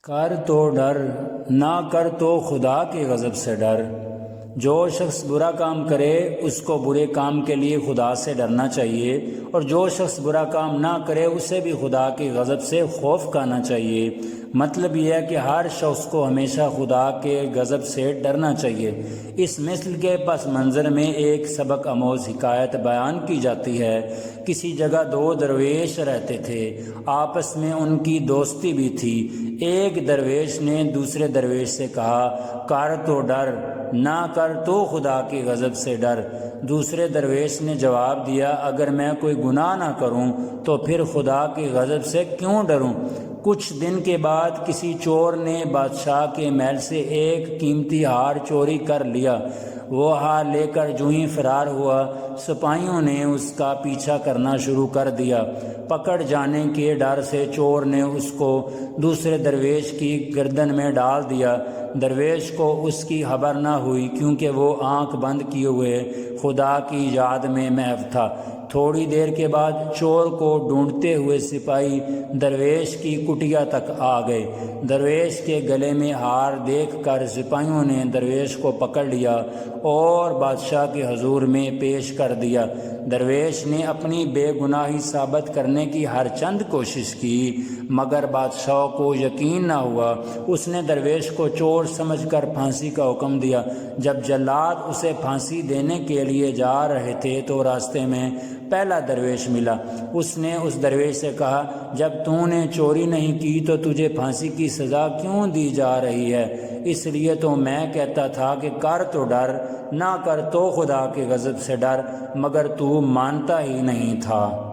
کر تو ڈر، نہ کر تو خدا کے غضب سے ڈر۔ جو شخص برا کام کرے اس کو برے کام کے لیے خدا سے ڈرنا چاہیے، اور جو شخص برا کام نہ کرے اسے بھی خدا کے غضب سے خوف کھانا چاہیے۔ مطلب یہ ہے کہ ہر شخص کو ہمیشہ خدا کے غضب سے ڈرنا چاہیے۔ اس مثل کے پس منظر میں ایک سبق آموز حکایت بیان کی جاتی ہے۔ کسی جگہ دو درویش رہتے تھے، آپس میں ان کی دوستی بھی تھی۔ ایک درویش نے دوسرے درویش سے کہا، کر تو ڈر، نہ کر تو خدا کے غضب سے ڈر۔ دوسرے درویش نے جواب دیا، اگر میں کوئی گناہ نہ کروں تو پھر خدا کے غضب سے کیوں ڈروں؟ کچھ دن کے بعد کسی چور نے بادشاہ کے محل سے ایک قیمتی ہار چوری کر لیا۔ وہ ہار لے کر جو ہی فرار ہوا، سپاہیوں نے اس کا پیچھا کرنا شروع کر دیا۔ پکڑ جانے کے ڈر سے چور نے اس کو دوسرے درویش کی گردن میں ڈال دیا۔ درویش کو اس کی خبر نہ ہوئی، کیونکہ وہ آنکھ بند کیے ہوئے خدا کی یاد میں محو تھا۔ تھوڑی دیر کے بعد چور کو ڈھونڈتے ہوئے سپاہی درویش کی کٹیا تک آ گئے۔ درویش کے گلے میں ہار دیکھ کر سپاہیوں نے درویش کو پکڑ لیا اور بادشاہ کے حضور میں پیش کر دیا۔ درویش نے اپنی بے گناہی ثابت کرنے کی ہر چند کوشش کی، مگر بادشاہ کو یقین نہ ہوا۔ اس نے درویش کو چور سمجھ کر پھانسی کا حکم دیا۔ جب جلاد اسے پھانسی دینے کے لیے جا رہے تھے تو راستے میں پہلا درویش ملا۔ اس نے اس درویش سے کہا، جب تو نے چوری نہیں کی تو تجھے پھانسی کی سزا کیوں دی جا رہی ہے؟ اس لیے تو میں کہتا تھا کہ کر تو ڈر، نہ کر تو خدا کے غضب سے ڈر، مگر تو مانتا ہی نہیں تھا۔